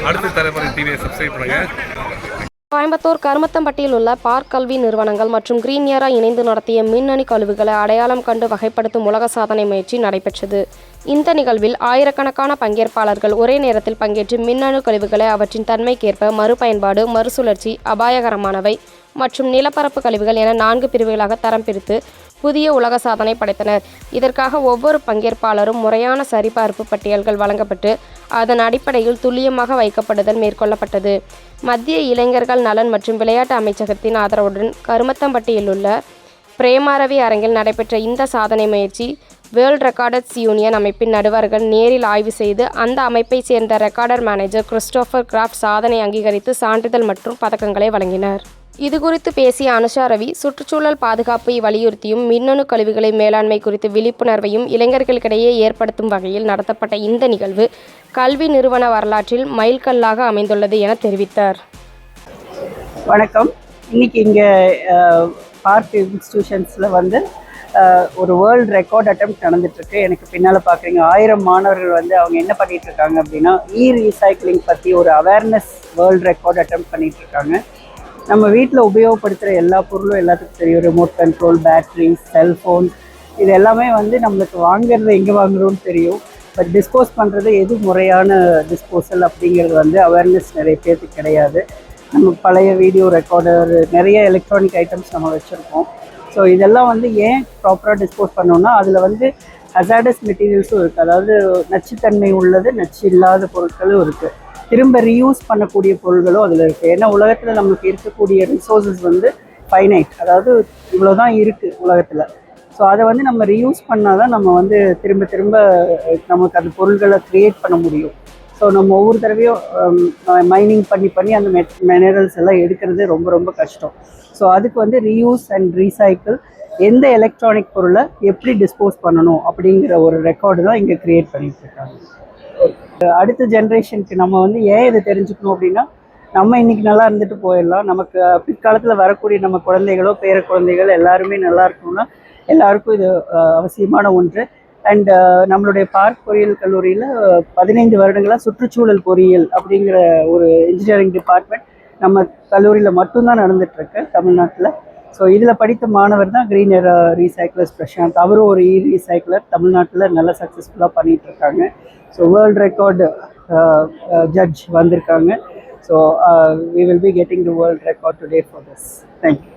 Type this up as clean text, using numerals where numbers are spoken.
அடுத்த தலைமுறை டிவியை சப்ஸ்கிரைப் பண்ணுங்கள். கோயம்புத்தூர் கருமத்தம்பட்டியில் உள்ள பார்க் கல்வி நிறுவனங்கள் மற்றும் கிரீன்யரா இணைந்து நடத்திய மின்னணு கழிவுகளை அடையாளம் கண்டு வகைப்படுத்தும் உலக சாதனை முயற்சி நடைபெற்றது. இந்த நிகழ்வில் ஆயிரக்கணக்கான பங்கேற்பாளர்கள் ஒரே நேரத்தில் பங்கேற்று மின்னணு கழிவுகளை அவற்றின் தன்மைக்கேற்ப மறுபயன்பாடு, மறுசுழற்சி, அபாயகரமானவை மற்றும் நிலப்பரப்பு கழிவுகள் என 4 பிரிவுகளாக தரம் பிரித்து புதிய உலக சாதனை படைத்தனர். இதற்காக ஒவ்வொரு பங்கேற்பாளரும் முறையான சரிபார்ப்பு பட்டியல்கள் வழங்கப்பட்டு அதன் அடிப்படையில் துல்லியமாக வைக்கப்படுதல் மேற்கொள்ளப்பட்டது. மத்திய இளைஞர்கள் நலன் மற்றும் விளையாட்டு அமைச்சகத்தின் ஆதரவுடன் கருமத்தம்பட்டியில் உள்ள பிரேமாரவி அரங்கில் நடைபெற்ற இந்த சாதனை முயற்சி வேர்ல்ட் ரெக்கார்டர்ஸ் யூனியன் அமைப்பின் நடுவர்கள் நேரில் ஆய்வு செய்து அந்த அமைப்பை சேர்ந்த ரெக்கார்டர் மேனேஜர் கிறிஸ்டோபர் கிராஃப்ட் சாதனை அங்கீகரித்து சான்றிதழ் மற்றும் பதக்கங்களை வழங்கினர். இதுகுறித்து பேசிய அனுஷா ரவி, சுற்றுச்சூழல் பாதுகாப்பை வலியுறுத்தியும் மின்னணு கழிவுகளை மேலாண்மை குறித்து விழிப்புணர்வையும் இளைஞர்களுக்கிடையே ஏற்படுத்தும் வகையில் நடத்தப்பட்ட இந்த நிகழ்வு கல்வி நிறுவன வரலாற்றில் மைல்கல்லாக அமைந்துள்ளது என தெரிவித்தார். வணக்கம். இன்னைக்கு இங்கே பார்க் இன்ஸ்டிடியூஷன்ஸில் ஒரு வேர்ல்டு ரெக்கார்ட் அட்டெம்ப்ட் நடந்துட்டுருக்கு. எனக்கு பின்னால் பார்க்குறீங்க 1000 மாணவர்கள் அவங்க என்ன பண்ணிகிட்டு இருக்காங்க அப்படின்னா ரீசைக்ளிங் பற்றி ஒரு அவேர்னஸ் வேர்ல்டு ரெக்கார்ட் அட்டெம்ப்ட் பண்ணிகிட்டு இருக்காங்க. நம்ம வீட்டில் உபயோகப்படுத்துகிற எல்லா பொருளும் எல்லாத்துக்கும் தெரியும். ரிமோட் கண்ட்ரோல், பேட்ரிஸ், செல்ஃபோன்ஸ், இது எல்லாமே நம்மளுக்கு வாங்குறது எங்கே வாங்குறோன்னு தெரியும். பட் டிஸ்போஸ் பண்ணுறது எது முறையான டிஸ்போசல் அப்படிங்கிறது அவேர்னஸ் நிறைய பேருக்கு கிடையாது. நம்ம பழைய வீடியோ ரெக்கார்டர், நிறைய எலக்ட்ரானிக் ஐட்டம்ஸ் நம்ம வச்சுருக்கோம். ஸோ இதெல்லாம் ஏன் ப்ராப்பராக டிஸ்போஸ் பண்ணோன்னா அதில் ஹசார்டஸ் மெட்டீரியல்ஸும் இருக்குது. அதாவது நச்சுத்தன்மை உள்ளது, நச்சு இல்லாத பொருட்களும் இருக்குது. திரும்ப ரீயூஸ் பண்ணக்கூடிய பொருள்களும் அதில் இருக்குது. ஏன்னா உலகத்தில் நமக்கு இருக்கக்கூடிய ரிசோர்ஸஸ் ஃபைனைட், அதாவது இவ்வளோ தான் இருக்குது உலகத்தில். ஸோ அதை நம்ம ரீயூஸ் பண்ணால் தான் நம்ம திரும்ப திரும்ப நமக்கு அந்த பொருள்களை க்ரியேட் பண்ண முடியும். ஸோ நம்ம ஒவ்வொரு தடவையும் மைனிங் பண்ணி அந்த மினரல்ஸ் எல்லாம் எடுக்கிறது ரொம்ப ரொம்ப கஷ்டம். ஸோ அதுக்கு ரீயூஸ் அண்ட் ரீசைக்கிள், எந்த எலக்ட்ரானிக் பொருளை எப்படி டிஸ்போஸ் பண்ணணும் அப்படிங்கிற ஒரு ரெக்கார்டு தான் இங்கே க்ரியேட் பண்ணிட்டு இருக்காங்க. அடுத்த ஜென்ரேஷனுக்கு நம்ம ஏன் இதை தெரிஞ்சுக்கணும் அப்படின்னா, நம்ம இன்னைக்கு நல்லா இருந்துட்டு போயிடலாம். நமக்கு பிற்காலத்தில் வரக்கூடிய நம்ம குழந்தைகளோ பேர குழந்தைகள் எல்லாருமே நல்லா இருக்கணும்னா எல்லாருக்கும் இது அவசியமான ஒன்று. அண்ட் நம்மளுடைய பார்க் பொறியியல் கல்லூரியில் 15 வருடங்களாக சுற்றுச்சூழல் பொறியியல் அப்படிங்கிற ஒரு இன்ஜினியரிங் டிபார்ட்மெண்ட் நம்ம கல்லூரியில் மட்டும்தான் நடந்துகிட்ருக்கு தமிழ்நாட்டில். ஸோ இதில் படித்த மாணவர் தான் கிரீன்யரா ரீசைக்ளர்ஸ் பிரசாந்த். அவரும் ஒரு ரீசைக்ளர், தமிழ்நாட்டில் நல்ல சக்ஸஸ்ஃபுல்லாக பண்ணிகிட்ருக்காங்க. ஸோ வேர்ல்ட் ரெக்கார்டு ஜட்ஜ் வந்திருக்காங்க. So we will be getting the world record today for this. Thank you.